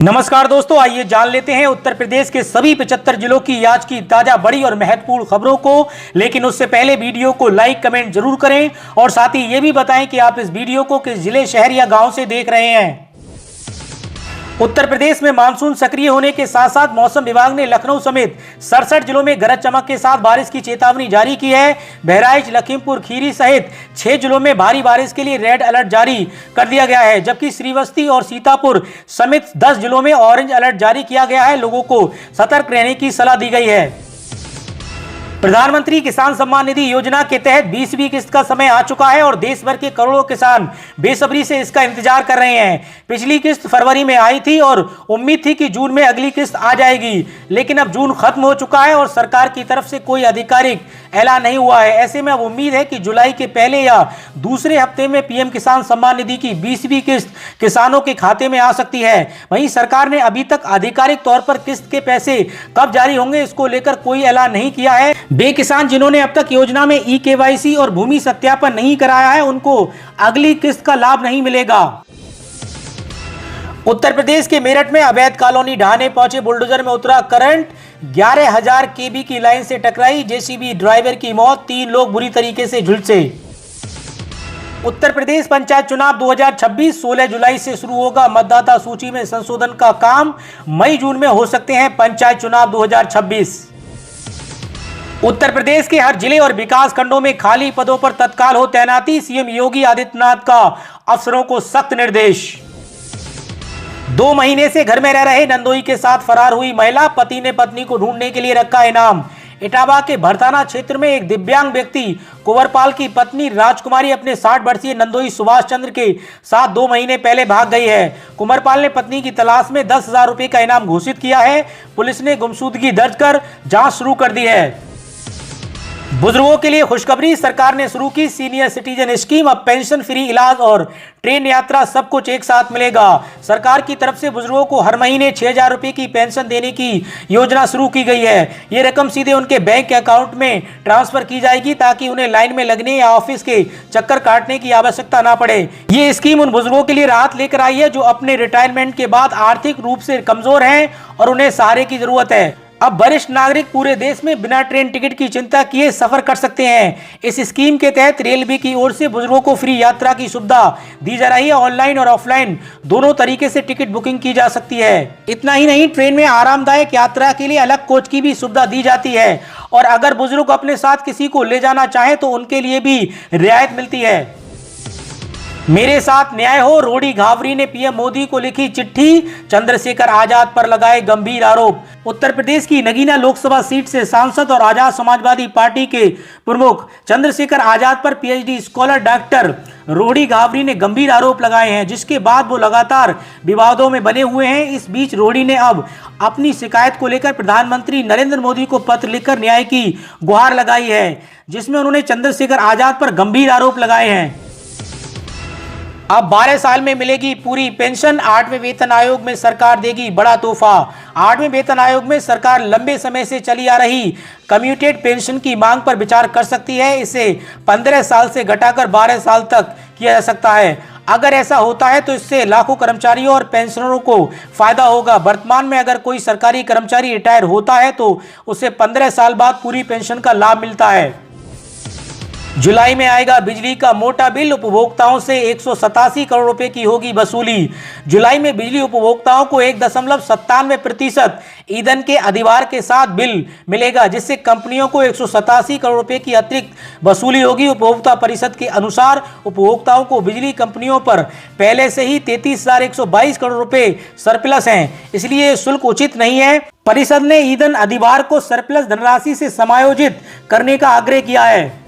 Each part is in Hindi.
नमस्कार दोस्तों, आइए जान लेते हैं उत्तर प्रदेश के सभी 75 जिलों की आज की ताजा बड़ी और महत्वपूर्ण खबरों को। लेकिन उससे पहले वीडियो को लाइक कमेंट जरूर करें और साथ ही ये भी बताएं कि आप इस वीडियो को किस जिले, शहर या गांव से देख रहे हैं। उत्तर प्रदेश में मानसून सक्रिय होने के साथ साथ मौसम विभाग ने लखनऊ समेत 67 जिलों में गरज चमक के साथ बारिश की चेतावनी जारी की है। बहराइच, लखीमपुर खीरी सहित 6 जिलों में भारी बारिश के लिए रेड अलर्ट जारी कर दिया गया है, जबकि श्रीवस्ती और सीतापुर समेत 10 जिलों में ऑरेंज अलर्ट जारी किया गया है। लोगों को सतर्क रहने की सलाह दी गई है। प्रधानमंत्री किसान सम्मान निधि योजना के तहत 20वीं किस्त का समय आ चुका है और देश भर के करोड़ों किसान बेसब्री से इसका इंतजार कर रहे हैं। पिछली किस्त फरवरी में आई थी और उम्मीद थी कि जून में अगली किस्त आ जाएगी, लेकिन अब जून खत्म हो चुका है और सरकार की तरफ से कोई आधिकारिक ऐलान नहीं हुआ है। ऐसे में अब उम्मीद है कि जुलाई के पहले या दूसरे हफ्ते में पीएम किसान सम्मान निधि की 20वीं किस्त किसानों के खाते में आ सकती है। वहीं सरकार ने अभी तक आधिकारिक तौर पर किस्त के पैसे कब जारी होंगे इसको लेकर कोई ऐलान नहीं किया है। वे किसान जिन्होंने अब तक योजना में ई-केवाईसी और भूमि सत्यापन नहीं कराया है, उनको अगली किस्त का लाभ नहीं मिलेगा। उत्तर प्रदेश के मेरठ में अवैध कॉलोनी ढहाने पहुंचे बुलडोजर में उतरा करंट, 11,000 केवी की लाइन से टकराई जेसीबी ड्राइवर की मौत, 3 लोग बुरी तरीके से झुलसे। उत्तर प्रदेश पंचायत चुनाव 2026 16 जुलाई से शुरू होगा। मतदाता सूची में संशोधन का काम, मई जून में हो सकते हैं पंचायत चुनाव 2026। उत्तर प्रदेश के हर जिले और विकास खंडों में खाली पदों पर तत्काल हो तैनाती, सीएम योगी आदित्यनाथ का अफसरों को सख्त निर्देश। 2 महीने से घर में रह रहे नंदोई के साथ फरार हुई महिला, पति ने पत्नी को ढूंढने के लिए रखा इनाम। इटावा के भरताना क्षेत्र में एक दिव्यांग व्यक्ति कुंवरपाल की पत्नी राजकुमारी अपने 60 वर्षीय नंदोई सुभाष चंद्र के साथ 2 महीने पहले भाग गई है। कुंवरपाल ने पत्नी की तलाश में 10,000 रुपए का इनाम घोषित किया है। पुलिस ने गुमशुदगी दर्ज कर जांच शुरू कर दी है। बुजुर्गों के लिए खुशखबरी, सरकार ने शुरू की सीनियर सिटीजन स्कीम। अब पेंशन, फ्री इलाज और ट्रेन यात्रा सब कुछ एक साथ मिलेगा। सरकार की तरफ से बुजुर्गों को हर महीने 6,000 रुपए की पेंशन देने की योजना शुरू की गई है। ये रकम सीधे उनके बैंक अकाउंट में ट्रांसफर की जाएगी ताकि उन्हें लाइन में लगने या ऑफिस के चक्कर काटने की आवश्यकता ना पड़े। ये स्कीम उन बुजुर्गों के लिए राहत लेकर आई है जो अपने रिटायरमेंट के बाद आर्थिक रूप से कमजोर हैं और उन्हें सहारे की जरूरत है। अब वरिष्ठ नागरिक पूरे देश में बिना ट्रेन टिकट की चिंता किए सफर कर सकते हैं। इस स्कीम के तहत रेलवे की ओर से बुजुर्गों को फ्री यात्रा की सुविधा दी जा रही है। ऑनलाइन और ऑफलाइन दोनों तरीके से टिकट बुकिंग की जा सकती है। इतना ही नहीं, ट्रेन में आरामदायक यात्रा के लिए अलग कोच की भी सुविधा दी जाती है और अगर बुजुर्ग अपने साथ किसी को ले जाना चाहे तो उनके लिए भी रियायत मिलती है। मेरे साथ न्याय हो, रोडी घावरी ने पीएम मोदी को लिखी चिट्ठी, चंद्रशेखर आजाद पर लगाए गंभीर आरोप। उत्तर प्रदेश की नगीना लोकसभा सीट से सांसद और आजाद समाजवादी पार्टी के प्रमुख चंद्रशेखर आजाद पर पीएचडी स्कॉलर डॉक्टर रोडी घावरी ने गंभीर आरोप लगाए हैं, जिसके बाद वो लगातार विवादों में बने हुए हैं। इस बीच रोडी ने अब अपनी शिकायत को लेकर प्रधानमंत्री नरेंद्र मोदी को पत्र लिखकर न्याय की गुहार लगाई है, जिसमें उन्होंने चंद्रशेखर आजाद पर गंभीर आरोप लगाए हैं। अब 12 साल में मिलेगी पूरी पेंशन, 8वें वेतन आयोग में सरकार देगी बड़ा तोहफा। 8वें वेतन आयोग में सरकार लंबे समय से चली आ रही कम्यूटेड पेंशन की मांग पर विचार कर सकती है। इसे 15 साल से घटाकर 12 साल तक किया जा सकता है। अगर ऐसा होता है तो इससे लाखों कर्मचारियों और पेंशनरों को फायदा होगा। वर्तमान में अगर कोई सरकारी कर्मचारी रिटायर होता है तो उसे 15 साल बाद पूरी पेंशन का लाभ मिलता है। जुलाई में आएगा बिजली का मोटा बिल, उपभोक्ताओं से 187 करोड़ रुपए की होगी वसूली। जुलाई में बिजली उपभोक्ताओं को 1.97% ईंधन के अधिभार के साथ बिल मिलेगा, जिससे कंपनियों को 187 करोड़ रुपए की अतिरिक्त वसूली होगी। उपभोक्ता परिषद के अनुसार उपभोक्ताओं को बिजली कंपनियों पर पहले से ही 33,122 करोड़ रुपए सरप्लस हैं, इसलिए शुल्क उचित नहीं है। परिषद ने ईंधन अधिभार को सरप्लस धनराशि से समायोजित करने का आग्रह किया है।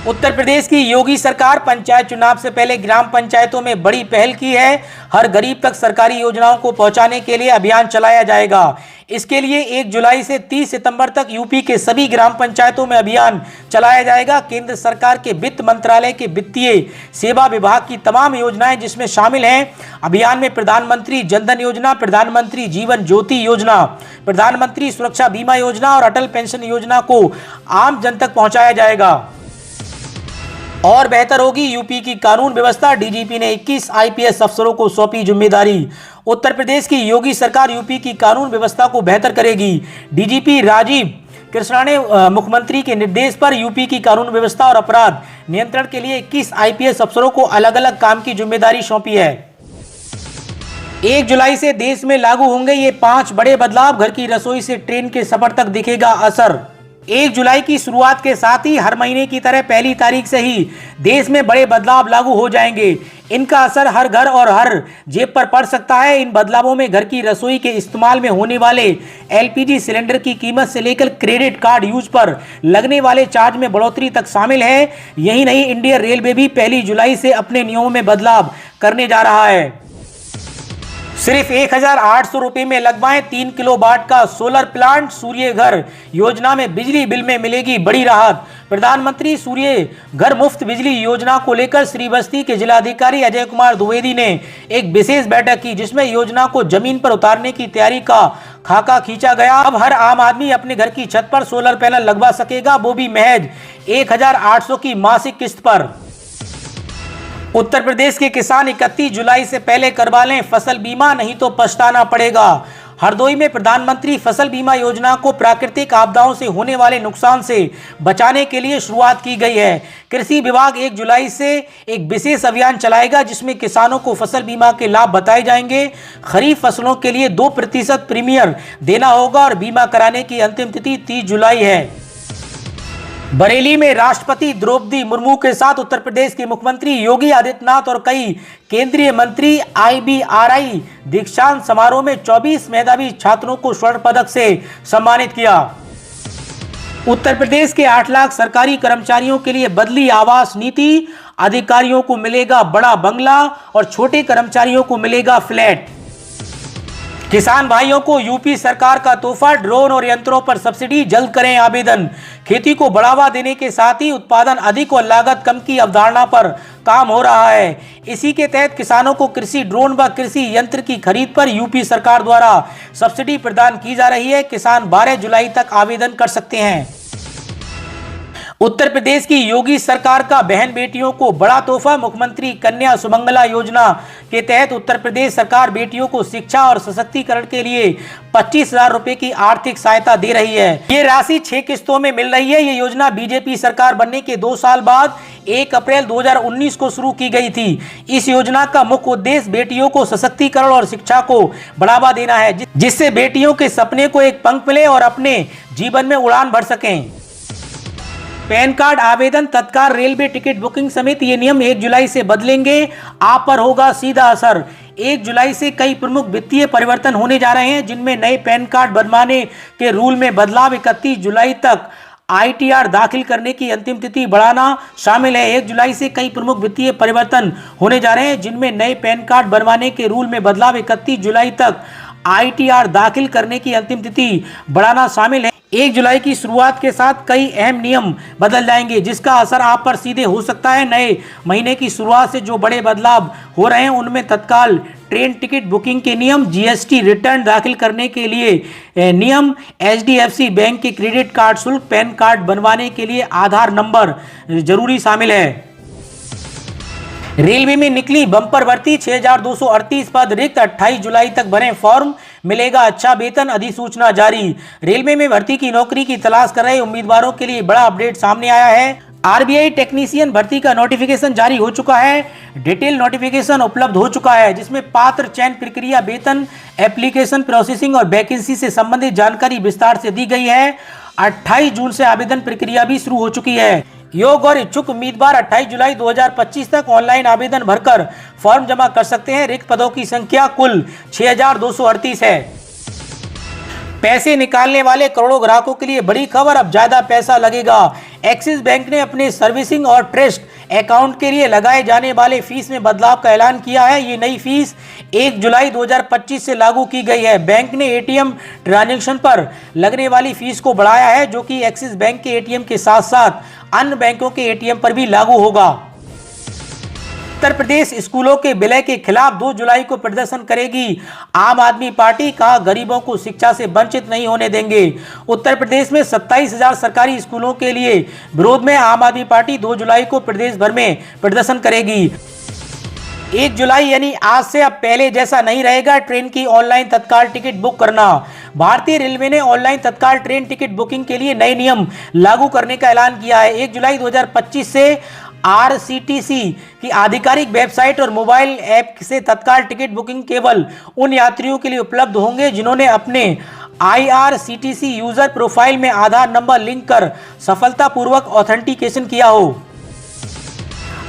उत्तर प्रदेश की योगी सरकार पंचायत चुनाव से पहले ग्राम पंचायतों में बड़ी पहल की है। हर गरीब तक सरकारी योजनाओं को पहुंचाने के लिए अभियान चलाया जाएगा। इसके लिए 1 जुलाई से 30 सितंबर तक यूपी के सभी ग्राम पंचायतों में अभियान चलाया जाएगा। केंद्र सरकार के वित्त मंत्रालय के वित्तीय सेवा विभाग की तमाम योजनाएं जिसमें शामिल हैं। अभियान में प्रधानमंत्री जनधन योजना, प्रधानमंत्री जीवन ज्योति योजना, प्रधानमंत्री सुरक्षा बीमा योजना और अटल पेंशन योजना को आम जन तक पहुंचाया जाएगा। और बेहतर होगी यूपी की कानून व्यवस्था। डीजीपी ने 21 आईपीएस अफसरों को सौंपी जिम्मेदारी। उत्तर प्रदेश की योगी सरकार यूपी की कानून व्यवस्था को बेहतर करेगी। डीजीपी राजीव कृष्णा ने मुख्यमंत्री के निर्देश पर यूपी की कानून व्यवस्था और अपराध नियंत्रण के लिए 21 आईपीएस अफसरों को अलग अलग काम की जिम्मेदारी सौंपी है। 1 जुलाई से देश में लागू होंगे ये 5 बड़े बदलाव। घर की रसोई से ट्रेन के सफर तक दिखेगा असर। 1 जुलाई की शुरुआत के साथ ही हर महीने की तरह पहली तारीख से ही देश में बड़े बदलाव लागू हो जाएंगे। इनका असर हर घर और हर जेब पर पड़ सकता है। इन बदलावों में घर की रसोई के इस्तेमाल में होने वाले एलपीजी सिलेंडर की कीमत से लेकर क्रेडिट कार्ड यूज पर लगने वाले चार्ज में बढ़ोतरी तक शामिल है। यही नहीं, इंडियन रेलवे भी 1 जुलाई से अपने नियमों में बदलाव करने जा रहा है। सिर्फ 1,800 रुपए में लगवाएं 3 किलोवाट का सोलर प्लांट। सूर्य घर योजना में बिजली बिल में मिलेगी बड़ी राहत। प्रधानमंत्री सूर्य घर मुफ्त बिजली योजना को लेकर श्रीबस्ती के जिलाधिकारी अजय कुमार द्विवेदी ने एक विशेष बैठक की, जिसमें योजना को जमीन पर उतारने की तैयारी का खाका खींचा गया। अब हर आम आदमी अपने घर की छत पर सोलर पैनल लगवा सकेगा, वो भी महज 1,800 की मासिक किस्त पर। उत्तर प्रदेश के किसान 31 जुलाई से पहले करवा लें फसल बीमा, नहीं तो पछताना पड़ेगा। हरदोई में प्रधानमंत्री फसल बीमा योजना को प्राकृतिक आपदाओं से होने वाले नुकसान से बचाने के लिए शुरुआत की गई है। कृषि विभाग 1 जुलाई से एक विशेष अभियान चलाएगा, जिसमें किसानों को फसल बीमा के लाभ बताए जाएंगे। खरीफ फसलों के लिए 2% प्रीमियम देना होगा और बीमा कराने की अंतिम तिथि 30 जुलाई है। बरेली में राष्ट्रपति द्रौपदी मुर्मू के साथ उत्तर प्रदेश के मुख्यमंत्री योगी आदित्यनाथ और कई केंद्रीय मंत्री IBRI दीक्षांत समारोह में 24 मेधावी छात्रों को स्वर्ण पदक से सम्मानित किया। उत्तर प्रदेश के 8 लाख सरकारी कर्मचारियों के लिए बदली आवास नीति। अधिकारियों को मिलेगा बड़ा बंगला और छोटे कर्मचारियों को मिलेगा फ्लैट। किसान भाइयों को यूपी सरकार का तोहफा, ड्रोन और यंत्रों पर सब्सिडी, जल्द करें आवेदन। खेती को बढ़ावा देने के साथ ही उत्पादन अधिक और लागत कम की अवधारणा पर काम हो रहा है। इसी के तहत किसानों को कृषि ड्रोन व कृषि यंत्र की खरीद पर यूपी सरकार द्वारा सब्सिडी प्रदान की जा रही है। किसान 12 जुलाई तक आवेदन कर सकते हैं। उत्तर प्रदेश की योगी सरकार का बहन बेटियों को बड़ा तोहफा। मुख्यमंत्री कन्या सुमंगला योजना के तहत उत्तर प्रदेश सरकार बेटियों को शिक्षा और सशक्तिकरण के लिए 25,000 रुपए की आर्थिक सहायता दे रही है। ये राशि 6 किस्तों में मिल रही है। ये योजना बीजेपी सरकार बनने के 2 साल बाद 1 अप्रैल 2019 को शुरू की गई थी। इस योजना का मुख्य उद्देश्य बेटियों को सशक्तिकरण और शिक्षा को बढ़ावा देना है, जिससे बेटियों के सपने को एक पंख मिले और अपने जीवन में उड़ान भर सकें। पैन कार्ड आवेदन, तत्काल रेलवे टिकट बुकिंग समेत ये नियम 1 जुलाई से बदलेंगे। आप पर होगा सीधा असर। 1 जुलाई से कई प्रमुख वित्तीय परिवर्तन होने जा रहे हैं, जिनमें नए पैन कार्ड बनवाने के रूल में बदलाव, 31 जुलाई तक ITR दाखिल करने की अंतिम तिथि बढ़ाना शामिल है। 1 जुलाई से कई प्रमुख वित्तीय परिवर्तन होने जा रहे हैं, जिनमें नए पैन कार्ड बनवाने के रूल में बदलाव, 31 जुलाई तक ITR दाखिल करने की अंतिम तिथि बढ़ाना शामिल है। 1 जुलाई की शुरुआत के साथ कई अहम नियम बदल जाएंगे, जिसका असर आप पर सीधे हो सकता है। नए महीने की शुरुआत से जो बड़े बदलाव हो रहे हैं, उनमें तत्काल ट्रेन टिकट बुकिंग के नियम, GST रिटर्न दाखिल करने के लिए नियम, HDFC बैंक के क्रेडिट कार्ड शुल्क, पैन कार्ड बनवाने के लिए आधार नंबर जरूरी शामिल है। रेलवे में निकली बम्पर भर्ती, 6,238 पद रिक्त। 28 जुलाई तक भरें फॉर्म, मिलेगा अच्छा वेतन। अधिसूचना जारी। रेलवे में भर्ती की नौकरी की तलाश कर रहे उम्मीदवारों के लिए बड़ा अपडेट सामने आया है। RBI टेक्नीशियन भर्ती का नोटिफिकेशन जारी हो चुका है। डिटेल नोटिफिकेशन उपलब्ध हो चुका है, जिसमें पात्र, चयन प्रक्रिया, वेतन, एप्लीकेशन प्रोसेसिंग और वैकेंसी से संबंधित जानकारी विस्तार से दी गई है। 28 जून से आवेदन प्रक्रिया भी शुरू हो चुकी है। योग्य और इच्छुक उम्मीदवार 28 जुलाई 2025 तक ऑनलाइन आवेदन भरकर फॉर्म जमा कर सकते हैं। रिक्त पदों की संख्या कुल 6,238 है। पैसे निकालने वाले करोड़ों ग्राहकों के लिए बड़ी खबर, अब ज्यादा पैसा लगेगा। एक्सिस बैंक ने अपने सर्विसिंग और ट्रस्ट अकाउंट के लिए लगाए जाने वाले फीस में बदलाव का ऐलान किया है। ये नई फीस 1 जुलाई 2025 से लागू की गई है। बैंक ने ATM ट्रांजैक्शन पर लगने वाली फीस को बढ़ाया है, जो कि एक्सिस बैंक के ATM के साथ साथ अन्य बैंकों के ATM पर भी लागू होगा। उत्तर प्रदेश स्कूलों के विलय के खिलाफ 2 जुलाई को प्रदर्शन करेगी आम आदमी पार्टी। कहा, गरीबों को शिक्षा से वंचित नहीं होने देंगे। उत्तर प्रदेश में 27,000 सरकारी स्कूलों के लिए विरोध में आम आदमी पार्टी 2 जुलाई को प्रदेश भर में प्रदर्शन करेगी। 1 जुलाई यानी आज से अब पहले जैसा नहीं रहेगा ट्रेन की ऑनलाइन तत्काल टिकट बुक करना। भारतीय रेलवे ने ऑनलाइन तत्काल ट्रेन टिकट बुकिंग के लिए नए नियम लागू करने का ऐलान किया है। 1 जुलाई 2025 से आरसीटीसी की आधिकारिक वेबसाइट और मोबाइल ऐप से तत्काल टिकट बुकिंग केवल उन यात्रियों के लिए उपलब्ध होंगे जिन्होंने अपने आईआरसीटीसी यूजर प्रोफाइल में आधार नंबर लिंक कर सफलतापूर्वक ऑथेंटिकेशन किया हो।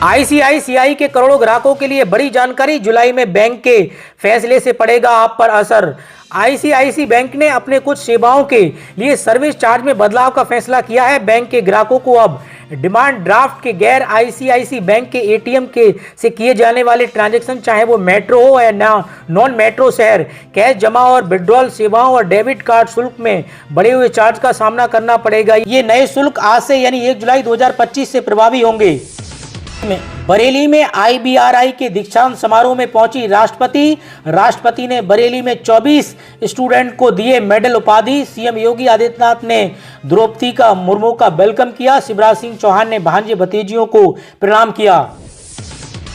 आईसीआईसीआई के करोड़ों ग्राहकों के लिए बड़ी जानकारी, जुलाई में बैंक के फैसले से पड़ेगा आप पर असर। आईसीआईसी बैंक ने अपने कुछ सेवाओं के लिए सर्विस चार्ज में बदलाव का फैसला किया है। बैंक के ग्राहकों को अब डिमांड ड्राफ्ट के गैर आईसीआईसी बैंक के एटीएम के से किए जाने वाले ट्रांजैक्शन, चाहे वो मेट्रो हो या नॉन मेट्रो शहर, कैश जमा और विड्रॉल सेवाओं और डेबिट कार्ड शुल्क में बढ़े हुए चार्ज का सामना करना पड़ेगा। ये नए शुल्क आज से यानी 1 जुलाई 2025 से प्रभावी होंगे। बरेली में आईबीआरआई के दीक्षांत समारोह में पहुंची राष्ट्रपति ने बरेली में 24 स्टूडेंट को दिए मेडल उपाधि। सीएम योगी आदित्यनाथ ने द्रौपदी का मुर्मू का वेलकम किया। शिवराज सिंह चौहान ने भांजे भतीजियों को प्रणाम किया।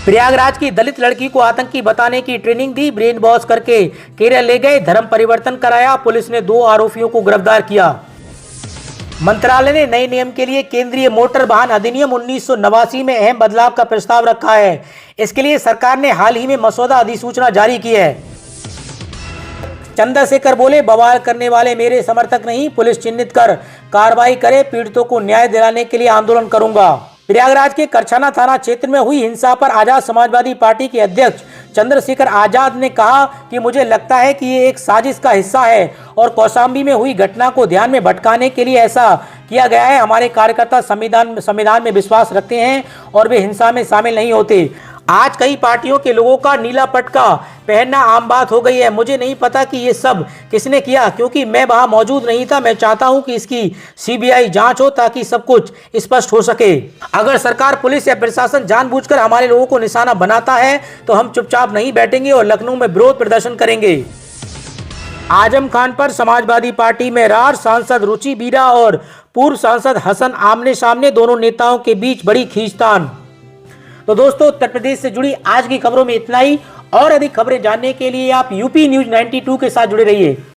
प्रयागराज की दलित लड़की को आतंकी बताने की ट्रेनिंग दी, ब्रेन वॉश करके केरल ले गए, धर्म परिवर्तन कराया। पुलिस ने 2 आरोपियों को गिरफ्तार किया। मंत्रालय ने नए नियम के लिए केंद्रीय मोटर वाहन अधिनियम 1989 में अहम बदलाव का प्रस्ताव रखा है। इसके लिए सरकार ने हाल ही में मसौदा अधिसूचना जारी की है। चंद्रशेखर बोले, बवाल करने वाले मेरे समर्थक नहीं, पुलिस चिन्हित कर कार्रवाई करे, पीड़ितों को न्याय दिलाने के लिए आंदोलन करूंगा। प्रयागराज के करछाना थाना क्षेत्र में हुई हिंसा पर आजाद समाजवादी पार्टी के अध्यक्ष चंद्रशेखर आजाद ने कहा कि मुझे लगता है कि ये एक साजिश का हिस्सा है और कौशाम्बी में हुई घटना को ध्यान में भटकाने के लिए ऐसा किया गया है। हमारे कार्यकर्ता संविधान में विश्वास रखते हैं और वे हिंसा में शामिल नहीं होते। आज कई पार्टियों के लोगों का नीला पटका पहनना आम बात हो गई है। मुझे नहीं पता कि ये सब किसने किया, क्योंकि मैं वहां मौजूद नहीं था। मैं चाहता हूं कि इसकी सीबीआई जांच हो ताकि सब कुछ स्पष्ट हो सके। अगर सरकार, पुलिस या प्रशासन जानबूझकर हमारे लोगों को निशाना बनाता है तो हम चुपचाप नहीं बैठेंगे और लखनऊ में विरोध प्रदर्शन करेंगे। आजम खान पर समाजवादी पार्टी में रार, सांसद रुचि बीरा और पूर्व सांसद हसन आमने सामने, दोनों नेताओं के बीच बड़ी खींचतान। तो दोस्तों, उत्तर प्रदेश से जुड़ी आज की खबरों में इतना ही। और अधिक खबरें जानने के लिए आप यूपी न्यूज 92 के साथ जुड़े रहिए।